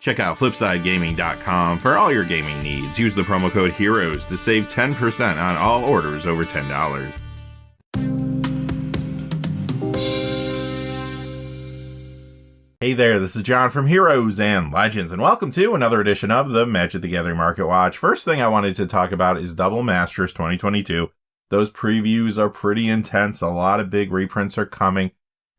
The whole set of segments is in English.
Check out FlipsideGaming.com for all your gaming needs. Use the promo code HEROES to save 10% on all orders over $10. Hey there, this is John from Heroes and Legends, and welcome to another edition of the Magic the Gathering Market Watch. First thing I wanted to talk about is Double Masters 2022. Those previews are pretty intense. A lot of big reprints are coming.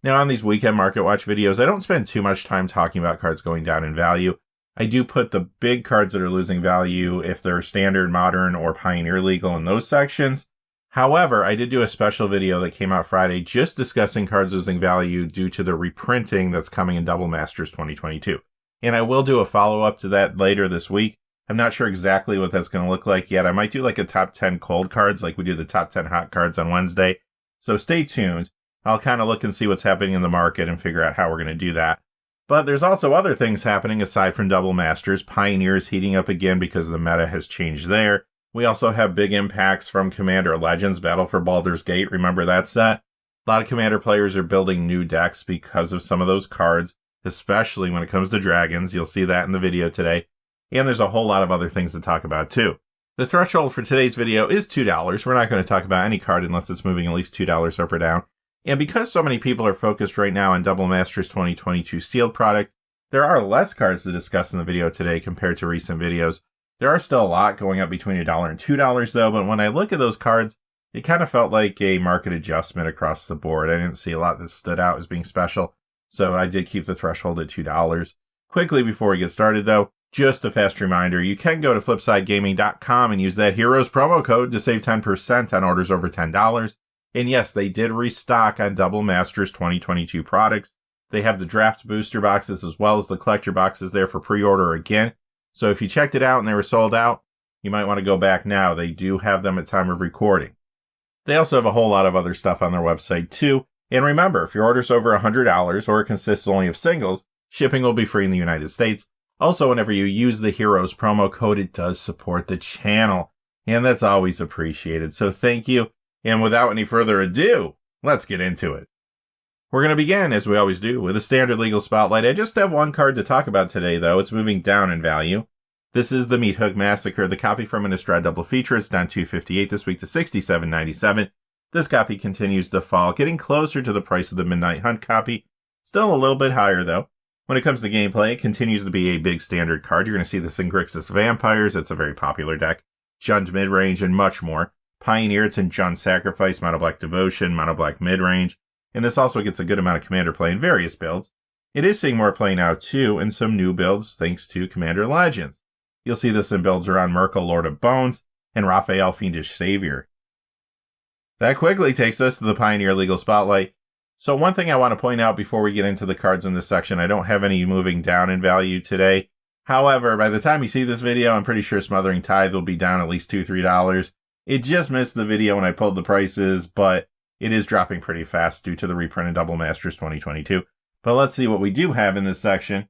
Now, on these weekend Market Watch videos, I don't spend too much time talking about cards going down in value. I do put the big cards that are losing value if they're standard, modern, or pioneer legal in those sections. However, I did do a special video that came out Friday just discussing cards losing value due to the reprinting that's coming in Double Masters 2022. And I will do a follow-up to that later this week. I'm not sure exactly what that's going to look like yet. I might do like a top 10 cold cards like we do the top 10 hot cards on Wednesday. So stay tuned. I'll kind of look and see what's happening in the market and figure out how we're going to do that. But there's also other things happening aside from Double Masters. Pioneer is heating up again because the meta has changed there. We also have big impacts from Commander Legends, Battle for Baldur's Gate. Remember that set? A lot of Commander players are building new decks because of some of those cards, especially when it comes to dragons. You'll see that in the video today. And there's a whole lot of other things to talk about too. The threshold for today's video is $2. We're not going to talk about any card unless it's moving at least $2 up or down. And because so many people are focused right now on Double Masters 2022 sealed product, there are less cards to discuss in the video today compared to recent videos. There are still a lot going up between $1 and $2 though, but when I look at those cards, it kind of felt like a market adjustment across the board. I didn't see a lot that stood out as being special, so I did keep the threshold at $2. Quickly before we get started though, just a fast reminder, you can go to FlipsideGaming.com and use that HEROES promo code to save 10% on orders over $10. And yes, they did restock on Double Masters 2022 products. They have the draft booster boxes as well as the collector boxes there for pre-order again. So if you checked it out and they were sold out, you might want to go back now. They do have them at time of recording. They also have a whole lot of other stuff on their website too. And remember, if your order's over $100 or it consists only of singles, shipping will be free in the United States. Also, whenever you use the HEROES promo code, it does support the channel. And that's always appreciated. So thank you. And without any further ado, let's get into it. We're going to begin, as we always do, with a standard legal spotlight. I just have one card to talk about today, though. It's moving down in value. This is the Meat Hook Massacre, the copy from an Innistrad double feature. It's down $2.58 this week to $67.97. This copy continues to fall, getting closer to the price of the Midnight Hunt copy. Still a little bit higher, though. When it comes to gameplay, it continues to be a big standard card. You're going to see this in Grixis Vampires. It's a very popular deck. Jund Midrange, and much more. Pioneer, it's in Jund Sacrifice, Mono Black Devotion, Mono Black Midrange, and this also gets a good amount of Commander play in various builds. It is seeing more play now too in some new builds thanks to Commander Legends. You'll see this in builds around Merkel, Lord of Bones, and Raphael, Fiendish Savior. That quickly takes us to the Pioneer Legal Spotlight. So one thing I want to point out before we get into the cards in this section, I don't have any moving down in value today. However, by the time you see this video, I'm pretty sure Smothering Tithe will be down at least $2-3. It just missed the video when I pulled the prices, but it is dropping pretty fast due to the reprint of Double Masters 2022. But let's see what we do have in this section.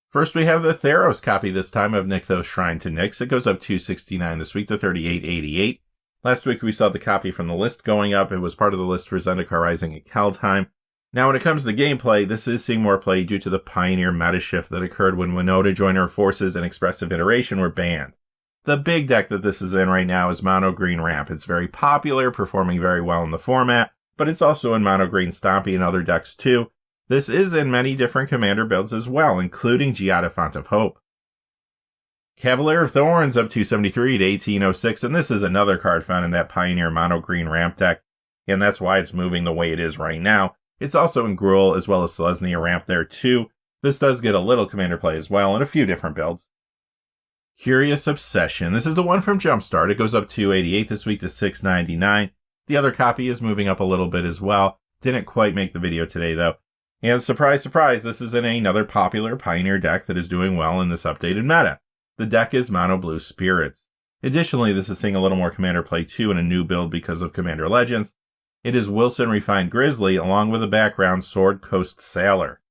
First, we have the Theros copy this time of Nykthos Shrine to Nyx. It goes up $2.69 this week to $38.88. Last week, we saw the copy from the list going up. It was part of the list for Zendikar Rising at Kaldheim. Now, when it comes to gameplay, this is seeing more play due to the Pioneer meta shift that occurred when Winota, Joiner of Forces, and Expressive Iteration were banned. The big deck that this is in right now is Mono Green Ramp. It's very popular, performing very well in the format, but it's also in Mono Green Stompy and other decks too. This is in many different Commander builds as well, including Giada Font of Hope. Cavalier of Thorns up $2.73 to $18.06, and this is another card found in that Pioneer Mono Green Ramp deck, and that's why it's moving the way it is right now. It's also in Gruul as well as Selesnya Ramp there too. This does get a little Commander play as well in a few different builds. Curious Obsession. This is the one from Jumpstart. It goes up $2.88 this week to $6.99. The other copy is moving up a little bit as well. Didn't quite make the video today though. And surprise, surprise, this is in another popular Pioneer deck that is doing well in this updated meta. The deck is Mono Blue Spirits. Additionally, this is seeing a little more Commander play too in a new build because of Commander Legends. It is Wilson Refined Grizzly along with a background Sword Coast Sailor.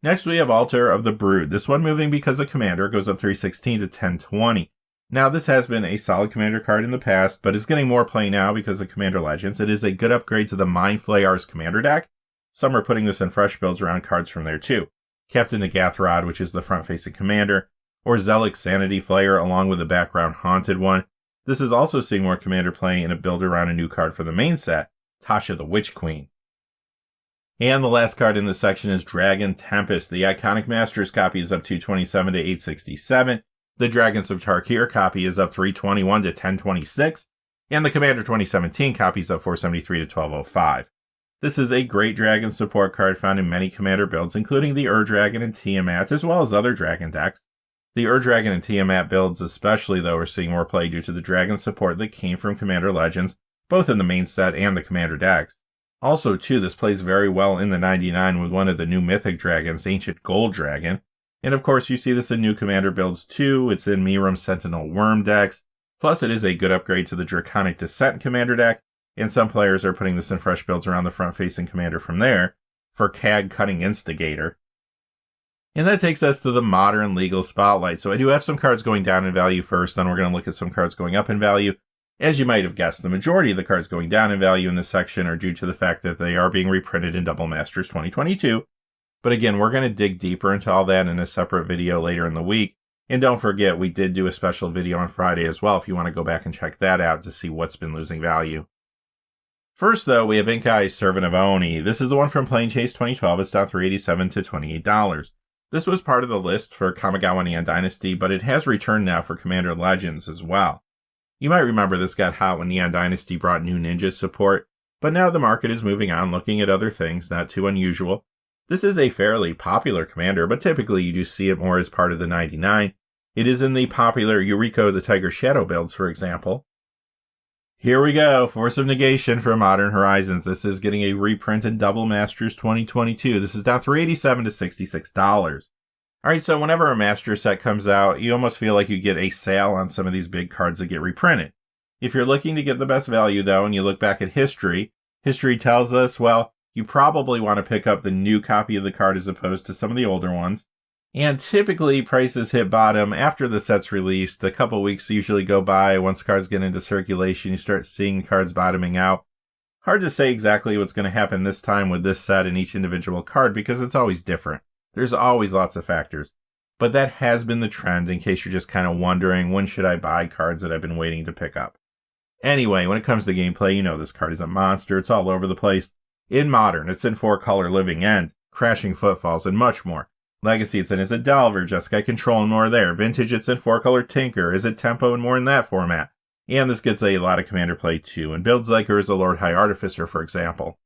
Next, we have Altar of the Brood. This one moving because of Commander goes up $3.16 to $10.20. Now, this has been a solid Commander card in the past, but is getting more play now because of Commander Legends. It is a good upgrade to the Mind Flayer's Commander deck. Some are putting this in fresh builds around cards from there too. Captain Nagathrod, which is the front-facing commander, or Zealot's Sanity Flayer along with the background Haunted one. This is also seeing more commander play in a build around a new card for the main set, Tasha the Witch Queen. And the last card in this section is Dragon Tempest. The iconic Masters copy is up 227 to 867. The Dragons of Tarkir copy is up 321 to 1026. And the Commander 2017 copy is up 473 to 1205. This is a great Dragon support card found in many Commander builds, including the Dragon and Tiamat, as well as other Dragon decks. The Dragon and Tiamat builds especially, though, are seeing more play due to the Dragon support that came from Commander Legends, both in the main set and the Commander decks. Also, too, this plays very well in the 99 with one of the new Mythic Dragons, Ancient Gold Dragon. And of course, you see this in new Commander builds, too. It's in Miram Sentinel Worm decks. Plus, it is a good upgrade to the Draconic Descent Commander deck, and some players are putting this in fresh builds around the front-facing commander from there for CAG Cutting Instigator. And that takes us to the Modern Legal Spotlight. So I do have some cards going down in value first, then we're going to look at some cards going up in value. As you might have guessed, the majority of the cards going down in value in this section are due to the fact that they are being reprinted in Double Masters 2022. But again, we're going to dig deeper into all that in a separate video later in the week. And don't forget, we did do a special video on Friday as well if you want to go back and check that out to see what's been losing value. First, though, we have Inkai's Servant of Oni. This is the one from Plane Chase 2012. It's down $387 to $28. This was part of the list for Kamigawa Neon Dynasty, but it has returned now for Commander Legends as well. You might remember this got hot when Neon Dynasty brought new Ninja support, but now the market is moving on, looking at other things, not too unusual. This is a fairly popular commander, but typically you do see it more as part of the 99. It is in the popular Yuriko the Tiger Shadow builds, for example. Here we go, Force of Negation for Modern Horizons. This is getting a reprint in Double Masters 2022. This is down $387 to $66. Alright, so whenever a Master set comes out, you almost feel like you get a sale on some of these big cards that get reprinted. If you're looking to get the best value, though, and you look back at history tells us, well, you probably want to pick up the new copy of the card as opposed to some of the older ones. And typically, prices hit bottom after the set's released. A couple weeks usually go by. Once cards get into circulation, you start seeing cards bottoming out. Hard to say exactly what's going to happen this time with this set and each individual card because it's always different. There's always lots of factors. But that has been the trend in case you're just kind of wondering, when should I buy cards that I've been waiting to pick up? Anyway, when it comes to gameplay, you know this card is a monster. It's all over the place. In Modern, it's in 4-color Living End, Crashing Footfalls, and much more. Legacy, it's in Is It Delver, Jeskai Control, and more there. Vintage, it's in 4-color Tinker, Is It Tempo, and more in that format. And this gets a lot of commander play too, and builds like Urza Lord High Artificer, for example.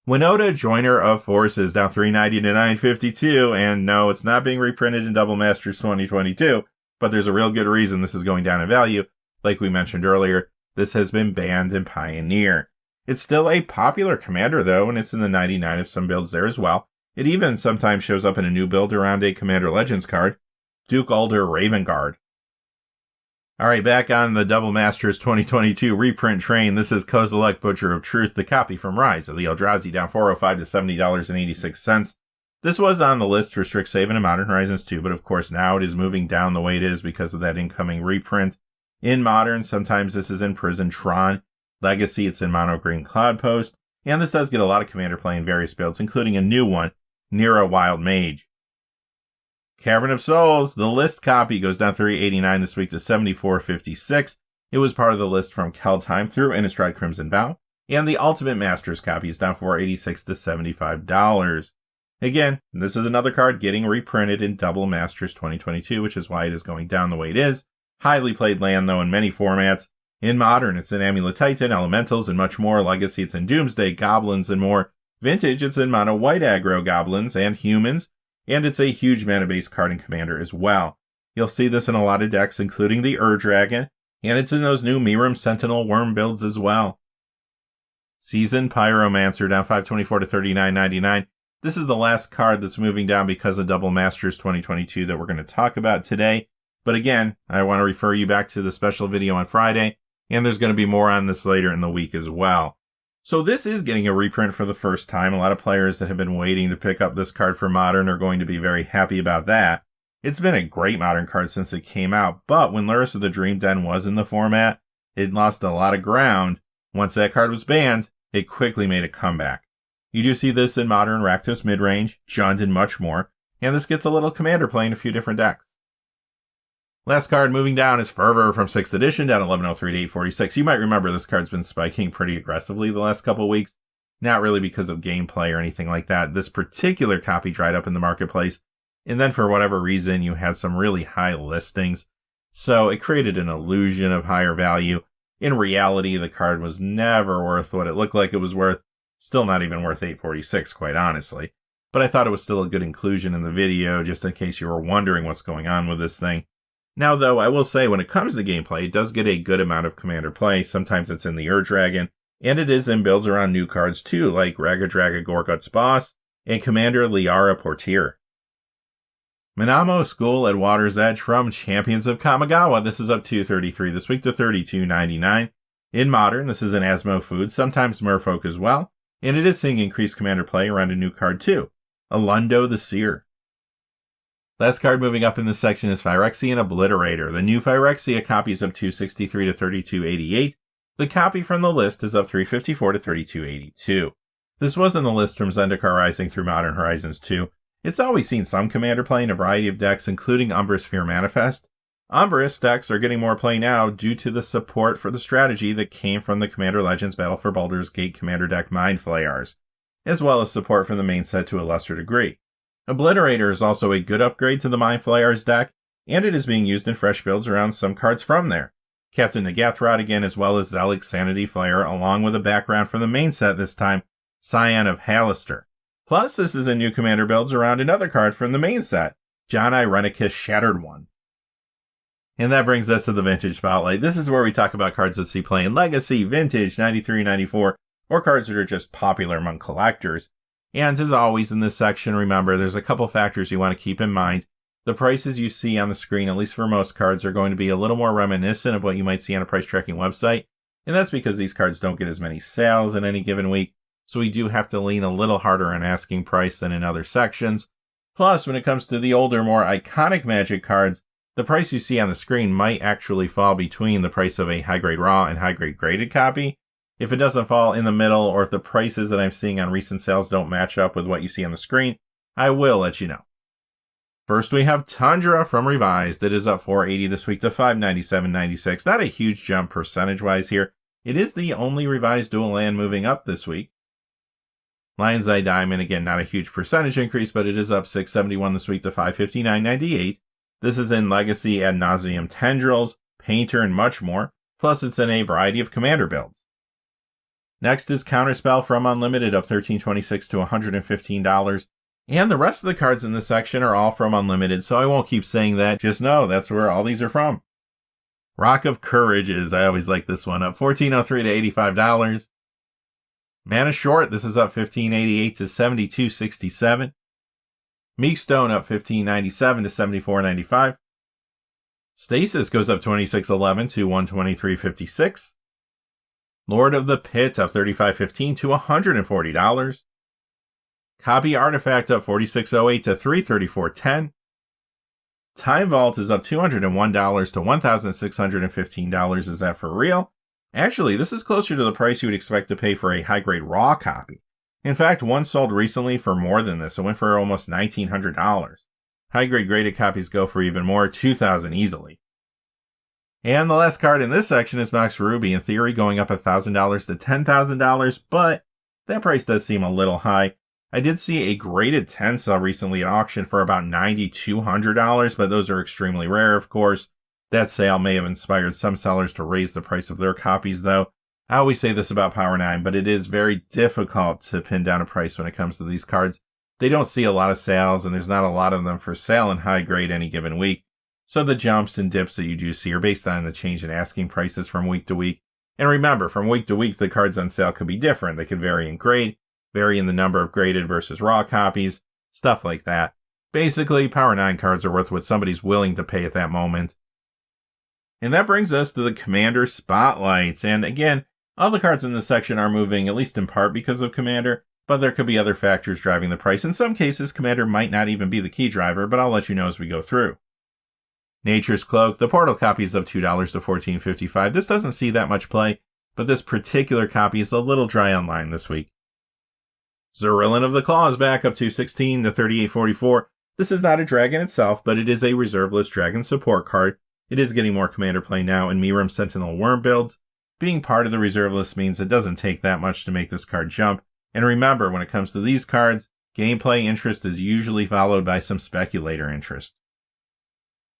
Winota, Joiner of Forces, down $390 to $952, and no, it's not being reprinted in Double Masters 2022, but there's a real good reason this is going down in value. Like we mentioned earlier, this has been banned in Pioneer. It's still a popular commander, though, and it's in the 99 of some builds there as well. It even sometimes shows up in a new build around a Commander Legends card, Duke Alder Ravenguard. Alright, back on the Double Masters 2022 reprint train, this is Kozilek, Butcher of Truth, the copy from Rise of the Eldrazi, down $405 to $70.86. This was on the list for Strixhaven and Modern Horizons 2, but of course now it is moving down the way it is because of that incoming reprint. In Modern, sometimes this is in Prison Tron. Legacy, it's in Mono Green Cloudpost. And this does get a lot of commander play in various builds, including a new one, Nira Wild Mage. Cavern of Souls, the list copy goes down $389 this week to $74.56. It was part of the list from Keldheim through Innistrad Crimson Vow. And the Ultimate Masters copy is down $486 to $75. Again, this is another card getting reprinted in Double Masters 2022, which is why it is going down the way it is. Highly played land, though, in many formats. In Modern, it's in Amulet Titan, Elementals, and much more. Legacy, it's in Doomsday, Goblins, and more. Vintage, it's in Mono White Aggro Goblins and Humans. And it's a huge mana-based card in Commander as well. You'll see this in a lot of decks, including the Dragon, and it's in those new Miram Sentinel Worm builds as well. Seasoned Pyromancer, down $524 to $39.99. This is the last card that's moving down because of Double Masters 2022 that we're going to talk about today. But again, I want to refer you back to the special video on Friday, and there's going to be more on this later in the week as well. So this is getting a reprint for the first time. A lot of players that have been waiting to pick up this card for Modern are going to be very happy about that. It's been a great Modern card since it came out, but when Lurrus of the Dream Den was in the format, it lost a lot of ground. Once that card was banned, it quickly made a comeback. You do see this in Modern Rakdos Midrange, Jund, and much more. and this gets a little commander play in a few different decks. Last card moving down is Fervor from 6th edition, down 1103 to 846. You might remember this card's been spiking pretty aggressively the last couple weeks. Not really because of gameplay or anything like that. This particular copy dried up in the marketplace, and then for whatever reason you had some really high listings, so it created an illusion of higher value. In reality, the card was never worth what it looked like it was worth. Still not even worth 846, quite honestly. But I thought it was still a good inclusion in the video, just in case you were wondering what's going on with this thing. Now, though, I will say when it comes to gameplay, it does get a good amount of commander play. Sometimes it's in the Ur-Dragon, and it is in builds around new cards too, like Ragadraga Gorgut's Boss and Commander Liara Portier. Minamo School at Water's Edge from Champions of Kamigawa. This is up $2.33 this week to $32.99. In Modern, this is an Asmo Food, sometimes Merfolk as well, and it is seeing increased commander play around a new card too, Alundo the Seer. Last card moving up in this section is Phyrexian Obliterator. The new Phyrexia copy is up $2.63 to $32.88. The copy from the list is up $3.54 to $32.82. This was in the list from Zendikar Rising through Modern Horizons 2. It's always seen some commander play in a variety of decks, including Umbra Sphere Manifest. Umbra decks are getting more play now due to the support for the strategy that came from the Commander Legends Battle for Baldur's Gate commander deck Mind Flayers, as well as support from the main set to a lesser degree. Obliterator is also a good upgrade to the Mind Flayers deck, and it is being used in fresh builds around some cards from there. Captain Nagathrod again, as well as Zelik Sanity Flayer, along with a background from the main set this time, Scion of Halaster. Plus, this is a new commander builds around another card from the main set, Janai Renicus Shattered One. And that brings us to the Vintage Spotlight. This is where we talk about cards that see play in Legacy, Vintage, 93, 94, or cards that are just popular among collectors. And as always in this section, remember, there's a couple factors you want to keep in mind. The prices you see on the screen, at least for most cards, are going to be a little more reminiscent of what you might see on a price tracking website. And that's because these cards don't get as many sales in any given week. So we do have to lean a little harder on asking price than in other sections. Plus, when it comes to the older, more iconic Magic cards, the price you see on the screen might actually fall between the price of a high-grade raw and high-grade graded copy. If it doesn't fall in the middle, or if the prices that I'm seeing on recent sales don't match up with what you see on the screen, I will let you know. First, we have Tundra from Revised. It is up $4.80 this week to $597.96. Not a huge jump percentage-wise here. It is the only Revised dual land moving up this week. Lion's Eye Diamond, again, not a huge percentage increase, but it is up $6.71 this week to $559.98. This is in Legacy, Ad Nauseam Tendrils, Painter, and much more. Plus, it's in a variety of commander builds. Next is Counterspell from Unlimited, up $13.26 to $115. And the rest of the cards in this section are all from Unlimited, so I won't keep saying that. Just know that's where all these are from. Rock of Courage is, I always like this one, up $14.03 to $85. Mana Short, this is up $15.88 to $72.67. Meekstone up $15.97 to $74.95. Stasis goes up $26.11 to $123.56. Lord of the Pit up $35.15 to $140. Copy Artifact up $46.08 to $334.10. Time Vault is up $201 to $1,615. Is that for real? Actually, this is closer to the price you would expect to pay for a high-grade raw copy. In fact, one sold recently for more than this. It went for almost $1,900. High-grade graded copies go for even more, $2,000 easily. And the last card in this section is Mox Ruby, in theory going up $1,000 to $10,000, but that price does seem a little high. I did see a graded 10 sell recently at auction for about $9,200, but those are extremely rare, of course. That sale may have inspired some sellers to raise the price of their copies, though. I always say this about Power 9, but it is very difficult to pin down a price when it comes to these cards. They don't see a lot of sales, and there's not a lot of them for sale in high grade any given week. So the jumps and dips that you do see are based on the change in asking prices from week to week. And remember, from week to week, the cards on sale could be different. They could vary in grade, vary in the number of graded versus raw copies, stuff like that. Basically, Power 9 cards are worth what somebody's willing to pay at that moment. And that brings us to the Commander Spotlights. And again, all the cards in this section are moving, at least in part because of Commander, but there could be other factors driving the price. In some cases, Commander might not even be the key driver, but I'll let you know as we go through. Nature's Cloak, the Portal copy is up $2 to $14.55. This doesn't see that much play, but this particular copy is a little dry online this week. Zerillin of the Claw is back up $2.16 to $38.44. This is not a dragon itself, but it is a reserve list dragon support card. It is getting more commander play now in Miram Sentinel Worm builds. Being part of the reserve list means it doesn't take that much to make this card jump. And remember, when it comes to these cards, gameplay interest is usually followed by some speculator interest.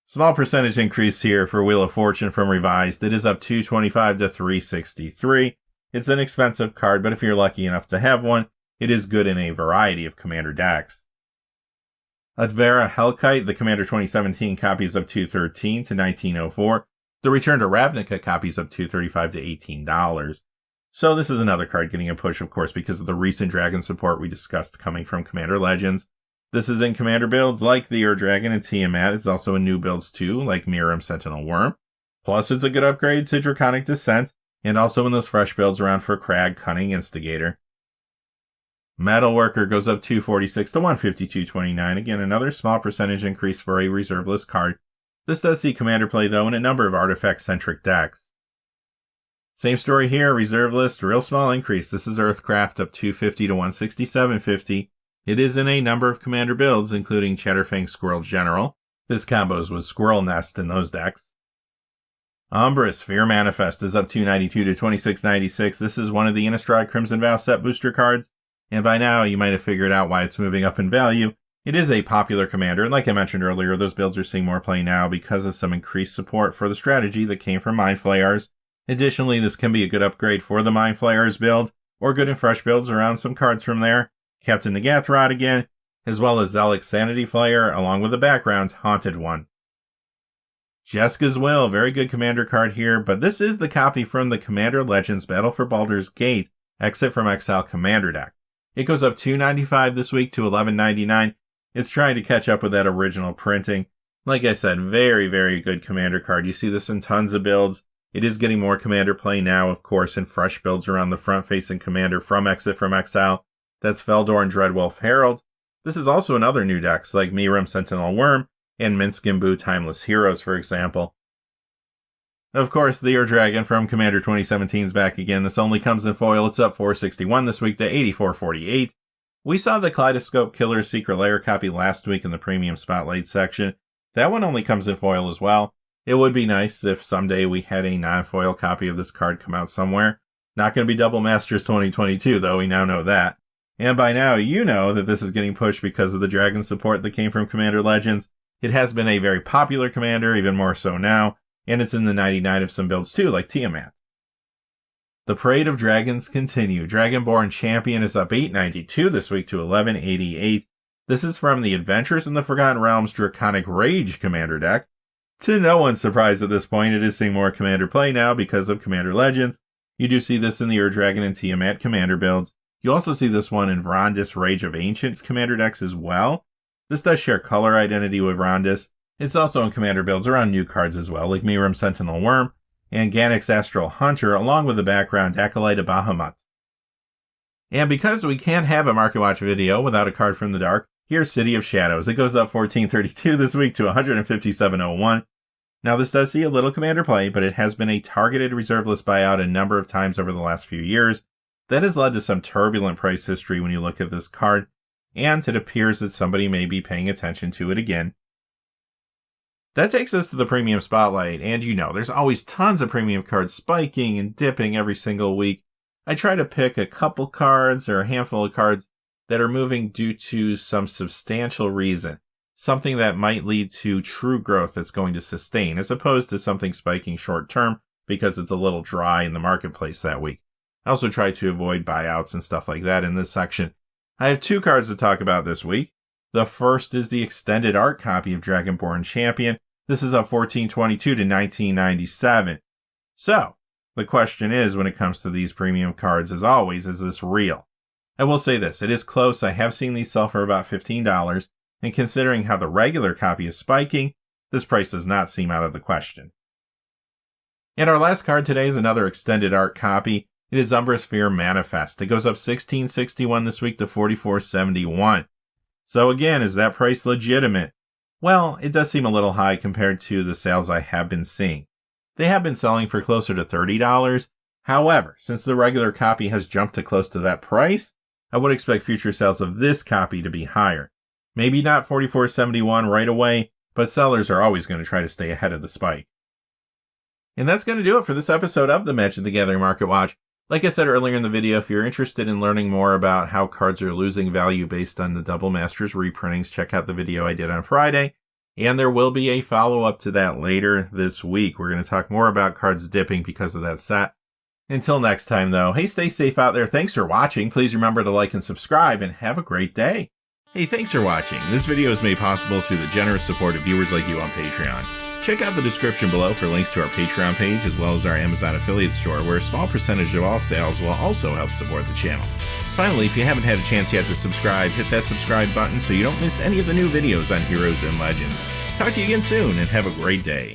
Small percentage increase here for Wheel of Fortune from Revised. It is up 225 to 363. It's an expensive card, but if you're lucky enough to have one, it is good in a variety of commander decks. Advera Hellkite, the Commander 2017 copy is up 213 to 1904. The Return to Ravnica copy is up 235 to $18. So this is another card getting a push, of course, because of the recent dragon support we discussed coming from Commander Legends. This is in commander builds like the Ur Dragon and Tiamat. It's also in new builds too, like Miram Sentinel Worm. Plus, it's a good upgrade to Draconic Descent, and also in those fresh builds around for Crag Cunning Instigator. Metalworker goes up 246 to 152.29. Again, another small percentage increase for a reserve list card. This does see commander play, though, in a number of artifact-centric decks. Same story here, reserve list, real small increase. This is Earthcraft up 250 to 167.50. It is in a number of commander builds, including Chatterfang Squirrel General. This combos with Squirrel Nest in those decks. Umbris Fear Manifest is up 292 to 26.96. This is one of the Innistrad Crimson Vow set booster cards, and by now you might have figured out why it's moving up in value. It is a popular commander, and like I mentioned earlier, those builds are seeing more play now because of some increased support for the strategy that came from Mind Flayers. Additionally, this can be a good upgrade for the Mind Flayers build, or good and fresh builds around some cards from there. Captain Nagathrod again, as well as Zelix Sanity Flyer, along with the background Haunted One. Jeska's Will, very good commander card here, but this is the copy from the Commander Legends Battle for Baldur's Gate Exit from Exile commander deck. It goes up $2.95 this week to $11.99. It's trying to catch up with that original printing. Like I said, very, very good commander card. You see this in tons of builds. It is getting more commander play now, of course, in fresh builds around the front-facing commander from Exit from Exile. That's Feldor and Dreadwolf Herald. This is also in other new decks like Miram Sentinel Worm and Minsk Imbu Timeless Heroes, for example. Of course, the Ur Dragon from Commander 2017 is back again. This only comes in foil. It's up 461 this week to 84.48. We saw the Kaleidoscope Killer's Secret Lair copy last week in the Premium Spotlight section. That one only comes in foil as well. It would be nice if someday we had a non-foil copy of this card come out somewhere. Not going to be Double Masters 2022, though. We now know that. And by now, you know that this is getting pushed because of the dragon support that came from Commander Legends. It has been a very popular commander, even more so now, and it's in the 99 of some builds too, like Tiamat. The Parade of Dragons continue. Dragonborn Champion is up 892 this week to 1188. This is from the Adventures in the Forgotten Realms Draconic Rage commander deck. To no one's surprise at this point, it is seeing more commander play now because of Commander Legends. You do see this in the Ur Dragon and Tiamat commander builds. You also see this one in Vrondis Rage of Ancients commander decks as well. This does share color identity with Vrondis. It's also in commander builds around new cards as well, like Miram Sentinel Worm and Ganix Astral Hunter, along with the background Acolyte of Bahamut. And because we can't have a Market Watch video without a card from the dark, here's City of Shadows. It goes up 1432 this week to 157.01. Now this does see a little commander play, but it has been a targeted reserve list buyout a number of times over the last few years. That has led to some turbulent price history when you look at this card, and it appears that somebody may be paying attention to it again. That takes us to the Premium Spotlight, and you know, there's always tons of premium cards spiking and dipping every single week. I try to pick a couple cards or a handful of cards that are moving due to some substantial reason, something that might lead to true growth that's going to sustain, as opposed to something spiking short term because it's a little dry in the marketplace that week. I also try to avoid buyouts and stuff like that in this section. I have two cards to talk about this week. The first is the extended art copy of Dragonborn Champion. This is up 1422 to 1997. So, the question is, when it comes to these premium cards, as always, is this real? I will say this, it is close. I have seen these sell for about $15, and considering how the regular copy is spiking, this price does not seem out of the question. And our last card today is another extended art copy. It is Umbris Fear Manifest. It goes up 1661 this week to 44.71. So again, is that price legitimate? Well, it does seem a little high compared to the sales I have been seeing. They have been selling for closer to $30. However, since the regular copy has jumped to close to that price, I would expect future sales of this copy to be higher. Maybe not 44.71 right away, but sellers are always going to try to stay ahead of the spike. And that's going to do it for this episode of the Magic the Gathering Market Watch. Like I said earlier in the video, if you're interested in learning more about how cards are losing value based on the Double Masters reprintings, check out the video I did on Friday. And there will be a follow-up to that later this week. We're going to talk more about cards dipping because of that set. Until next time, though, hey, stay safe out there. Thanks for watching. Please remember to like and subscribe, and have a great day. Hey, thanks for watching. This video is made possible through the generous support of viewers like you on Patreon. Check out the description below for links to our Patreon page as well as our Amazon affiliate store, where a small percentage of all sales will also help support the channel. Finally, if you haven't had a chance yet to subscribe, hit that subscribe button so you don't miss any of the new videos on Heroes and Legends. Talk to you again soon, and have a great day.